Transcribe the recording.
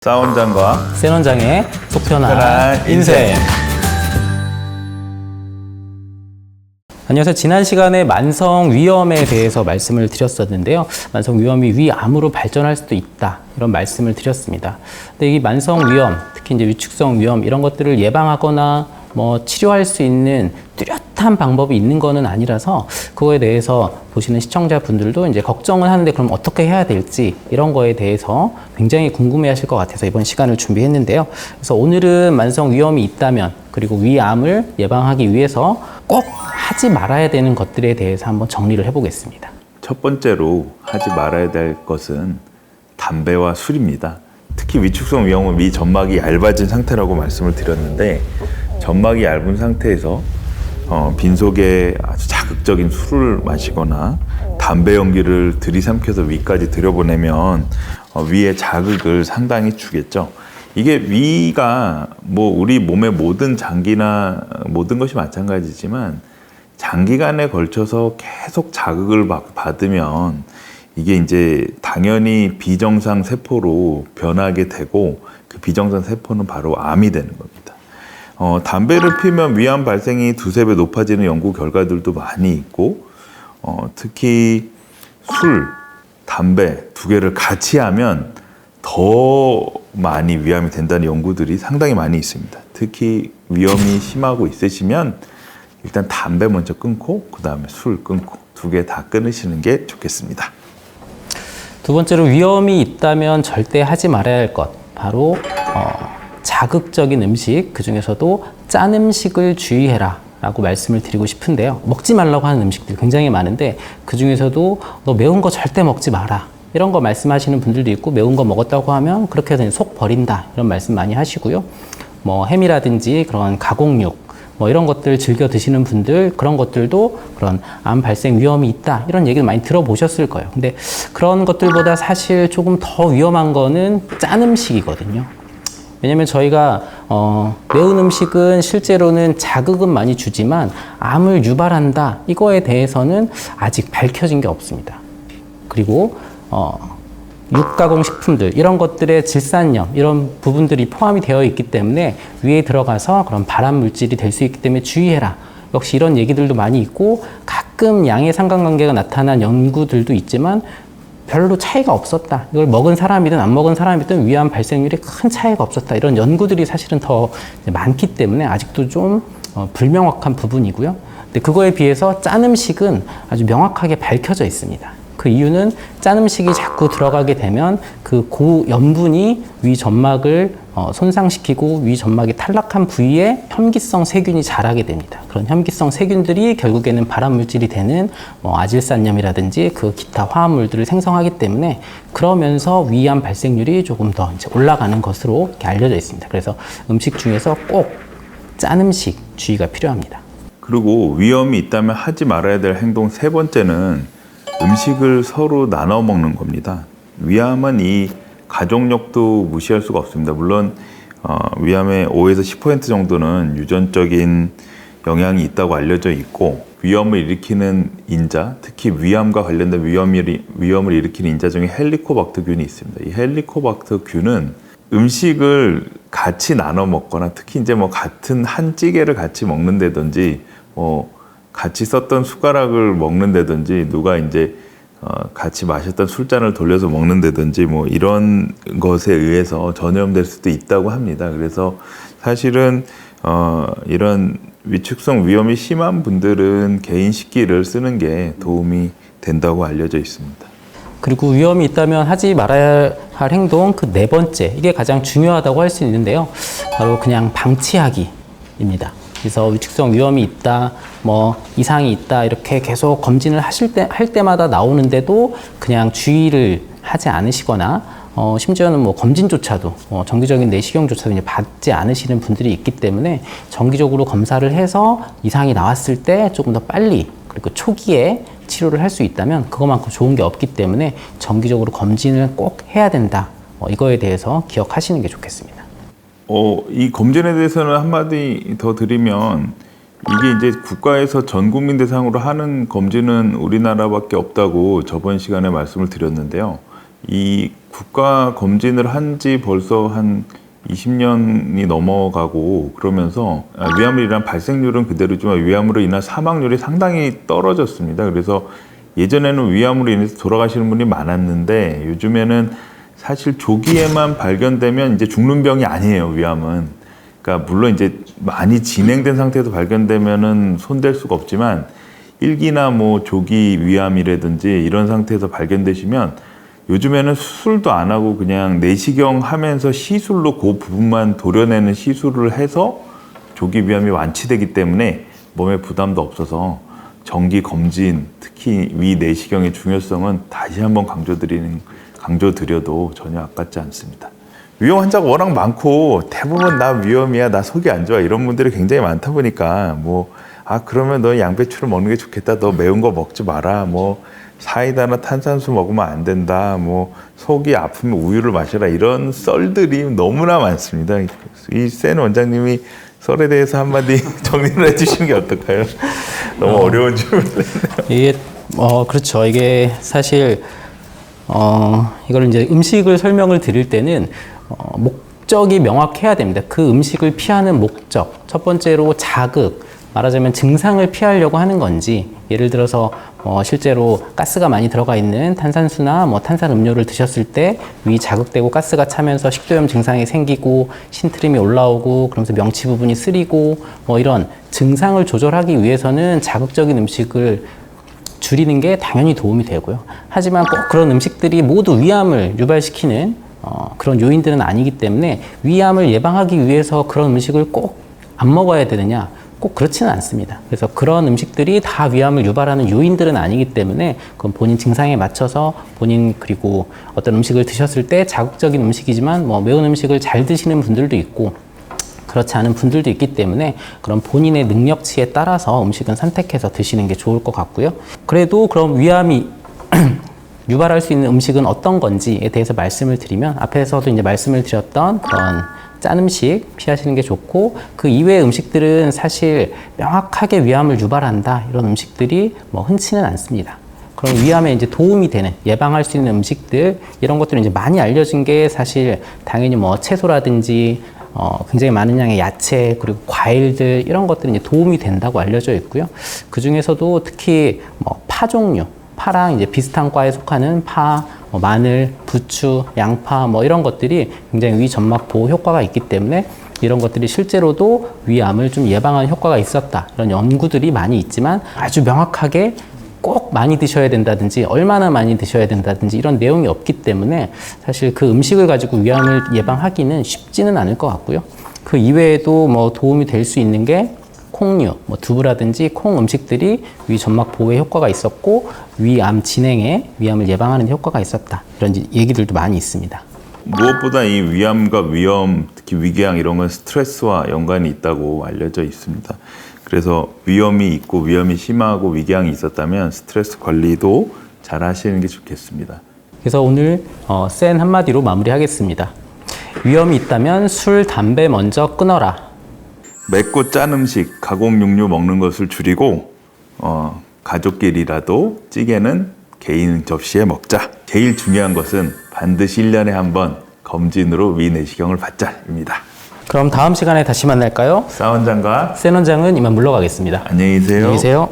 싸원장과 센원장의 속편한 인생. 안녕하세요. 지난 시간에 만성 위염에 대해서 말씀을 드렸었는데요. 만성 위염이 위암으로 발전할 수도 있다, 이런 말씀을 드렸습니다. 근데 이 만성 위염, 특히 이제 위축성 위염 이런 것들을 예방하거나 치료할 수 있는 뚜렷한 방법이 있는 거는 아니라서 그거에 대해서 보시는 시청자분들도 이제 걱정을 하는데 그럼 어떻게 해야 될지 이런 거에 대해서 굉장히 궁금해하실 것 같아서 이번 시간을 준비했는데요. 그래서 오늘은 만성 위염이 있다면 그리고 위암을 예방하기 위해서 꼭 하지 말아야 되는 것들에 대해서 한번 정리를 해보겠습니다. 첫 번째로 하지 말아야 될 것은 담배와 술입니다. 특히 위축성 위염은 위 점막이 얇아진 상태라고 말씀을 드렸는데, 점막이 얇은 상태에서 빈속에 아주 자극적인 술을 마시거나 담배 연기를 들이삼켜서 위까지 들여보내면 위에 자극을 상당히 주겠죠. 이게 위가 우리 몸의 모든 장기나 모든 것이 마찬가지지만 장기간에 걸쳐서 계속 자극을 받으면 이게 이제 당연히 비정상 세포로 변하게 되고, 그 비정상 세포는 바로 암이 되는 겁니다. 담배를 피우면 위암 발생이 두세 배 높아지는 연구 결과들도 많이 있고, 특히 술, 담배 두 개를 같이 하면 더 많이 위암이 된다는 연구들이 상당히 많이 있습니다. 특히 위염이 심하고 있으시면 일단 담배 먼저 끊고 그 다음에 술 끊고 두 개 다 끊으시는 게 좋겠습니다. 두 번째로 위염이 있다면 절대 하지 말아야 할 것, 바로 자극적인 음식, 그 중에서도 짠 음식을 주의해라 라고 말씀을 드리고 싶은데요. 먹지 말라고 하는 음식들 굉장히 많은데 그 중에서도 너 매운 거 절대 먹지 마라, 이런 거 말씀하시는 분들도 있고, 매운 거 먹었다고 하면 그렇게 해서 속 버린다, 이런 말씀 많이 하시고요. 햄이라든지 그런 가공육 이런 것들 즐겨 드시는 분들, 그런 것들도 그런 암 발생 위험이 있다, 이런 얘기를 많이 들어보셨을 거예요. 근데 그런 것들보다 사실 조금 더 위험한 거는 짠 음식이거든요. 왜냐면 저희가 매운 음식은 실제로는 자극은 많이 주지만 암을 유발한다, 이거에 대해서는 아직 밝혀진 게 없습니다. 그리고 육가공 식품들, 이런 것들의 질산염, 이런 부분들이 포함이 되어 있기 때문에 위에 들어가서 그런 발암 물질이 될 수 있기 때문에 주의해라, 역시 이런 얘기들도 많이 있고, 가끔 양의 상관관계가 나타난 연구들도 있지만 별로 차이가 없었다, 이걸 먹은 사람이든 안 먹은 사람이든 위암 발생률에 큰 차이가 없었다, 이런 연구들이 사실은 더 많기 때문에 아직도 좀 불명확한 부분이고요. 근데 그거에 비해서 짠 음식은 아주 명확하게 밝혀져 있습니다. 그 이유는 짠 음식이 자꾸 들어가게 되면 그 고염분이 위 점막을 손상시키고 위 점막이 탈락한 부위에 혐기성 세균이 자라게 됩니다. 그런 혐기성 세균들이 결국에는 발암 물질이 되는 아질산염이라든지 그 기타 화합물들을 생성하기 때문에, 그러면서 위암 발생률이 조금 더 이제 올라가는 것으로 이렇게 알려져 있습니다. 그래서 음식 중에서 꼭 짠 음식 주의가 필요합니다. 그리고 위험이 있다면 하지 말아야 될 행동 세 번째는 음식을 서로 나눠 먹는 겁니다. 위암은 이 가족력도 무시할 수가 없습니다. 물론 위암의 5에서 10% 정도는 유전적인 영향이 있다고 알려져 있고, 위염을 일으키는 인자, 특히 위암과 관련된 위염을 일으키는 인자 중에 헬리코박터균이 있습니다. 이 헬리코박터균은 음식을 같이 나눠 먹거나, 특히 이제 같은 한 찌개를 같이 먹는다든지 같이 썼던 숟가락을 먹는다든지, 누가 이제 같이 마셨던 술잔을 돌려서 먹는다든지 이런 것에 의해서 전염될 수도 있다고 합니다. 그래서 사실은 이런 위축성 위염이 심한 분들은 개인 식기를 쓰는 게 도움이 된다고 알려져 있습니다. 그리고 위험이 있다면 하지 말아야 할 행동 그 네 번째, 이게 가장 중요하다고 할 수 있는데요. 바로 그냥 방치하기입니다. 그래서 위축성 위험이 있다, 이상이 있다, 이렇게 계속 검진을 할 때마다 나오는데도 그냥 주의를 하지 않으시거나, 심지어는 검진조차도, 정기적인 내시경조차도 이제 받지 않으시는 분들이 있기 때문에 정기적으로 검사를 해서 이상이 나왔을 때 조금 더 빨리, 그리고 초기에 치료를 할 수 있다면 그것만큼 좋은 게 없기 때문에 정기적으로 검진을 꼭 해야 된다. 이거에 대해서 기억하시는 게 좋겠습니다. 이 검진에 대해서는 한마디 더 드리면, 이게 이제 국가에서 전 국민 대상으로 하는 검진은 우리나라밖에 없다고 저번 시간에 말씀을 드렸는데요. 이 국가 검진을 한 지 벌써 한 20년이 넘어가고 그러면서 위암으로 인한 발생률은 그대로지만 위암으로 인한 사망률이 상당히 떨어졌습니다. 그래서 예전에는 위암으로 인해서 돌아가시는 분이 많았는데 요즘에는 사실 조기에만 발견되면 이제 죽는 병이 아니에요, 위암은. 그러니까 물론 이제 많이 진행된 상태에서 발견되면은 손댈 수가 없지만 일기나 뭐 조기 위암이라든지 이런 상태에서 발견되시면 요즘에는 수술도 안 하고 그냥 내시경 하면서 시술로 그 부분만 도려내는 시술을 해서 조기 위암이 완치되기 때문에 몸에 부담도 없어서 정기 검진, 특히 위 내시경의 중요성은 다시 한번 강조드려도 전혀 아깝지 않습니다. 위험 환자가 워낙 많고 대부분 나 위험이야, 나 속이 안 좋아 이런 분들이 굉장히 많다 보니까 그러면 너 양배추를 먹는 게 좋겠다, 너 매운 거 먹지 마라, 사이다나 탄산수 먹으면 안 된다, 속이 아프면 우유를 마셔라 이런 썰들이 너무나 많습니다. 이 센 원장님이 썰에 대해서 한마디 정리를 해주시는 게 어떨까요? 너무 어려운 질문이네요. 이게 그렇죠. 이게 사실 이걸 이제 음식을 설명을 드릴 때는 목적이 명확해야 됩니다. 그 음식을 피하는 목적. 첫 번째로 자극. 말하자면 증상을 피하려고 하는 건지, 예를 들어서 실제로 가스가 많이 들어가 있는 탄산수나 탄산 음료를 드셨을 때 위 자극되고 가스가 차면서 식도염 증상이 생기고 신트림이 올라오고 그러면서 명치 부분이 쓰리고 이런 증상을 조절하기 위해서는 자극적인 음식을 줄이는 게 당연히 도움이 되고요. 하지만 꼭 그런 음식들이 모두 위암을 유발시키는 그런 요인들은 아니기 때문에 위암을 예방하기 위해서 그런 음식을 꼭 안 먹어야 되느냐? 꼭 그렇지는 않습니다. 그래서 그런 음식들이 다 위암을 유발하는 요인들은 아니기 때문에 그건 본인 증상에 맞춰서 그리고 어떤 음식을 드셨을 때 자극적인 음식이지만 매운 음식을 잘 드시는 분들도 있고 그렇지 않은 분들도 있기 때문에 그런 본인의 능력치에 따라서 음식은 선택해서 드시는 게 좋을 것 같고요. 그래도 그럼 위암이 유발할 수 있는 음식은 어떤 건지에 대해서 말씀을 드리면 앞에서도 이제 말씀을 드렸던 그런 짠 음식 피하시는 게 좋고 그 이외의 음식들은 사실 명확하게 위암을 유발한다 이런 음식들이 흔치는 않습니다. 그럼 위암에 이제 도움이 되는 예방할 수 있는 음식들 이런 것들은 이제 많이 알려진 게 사실 당연히 채소라든지 굉장히 많은 양의 야채 그리고 과일들 이런 것들이 이제 도움이 된다고 알려져 있고요. 그 중에서도 특히 파 종류 파랑 이제 비슷한 과에 속하는 파, 마늘, 부추, 양파 이런 것들이 굉장히 위 점막 보호 효과가 있기 때문에 이런 것들이 실제로도 위암을 좀 예방하는 효과가 있었다. 이런 연구들이 많이 있지만 아주 명확하게 꼭 많이 드셔야 된다든지 얼마나 많이 드셔야 된다든지 이런 내용이 없기 때문에 사실 그 음식을 가지고 위암을 예방하기는 쉽지는 않을 것 같고요. 그 이외에도 도움이 될 수 있는 게 콩류, 두부라든지 콩 음식들이 위 점막 보호에 효과가 있었고 위암 진행에 위암을 예방하는 효과가 있었다. 이런 얘기들도 많이 있습니다. 무엇보다 이 위암과 위험, 특히 위궤양 이런 건 스트레스와 연관이 있다고 알려져 있습니다. 그래서 위험이 있고 위험이 심하고 위궤양이 있었다면 스트레스 관리도 잘 하시는 게 좋겠습니다. 그래서 오늘 센 한마디로 마무리하겠습니다. 위험이 있다면 술, 담배 먼저 끊어라. 맵고 짠 음식, 가공육류 먹는 것을 줄이고 가족끼리라도 찌개는 개인 접시에 먹자. 제일 중요한 것은 반드시 1년에 한 번 검진으로 위 내시경을 받자입니다. 그럼 다음 시간에 다시 만날까요? 싸 원장과 센 원장은 이만 물러가겠습니다. 안녕히 계세요. 안녕히 계세요.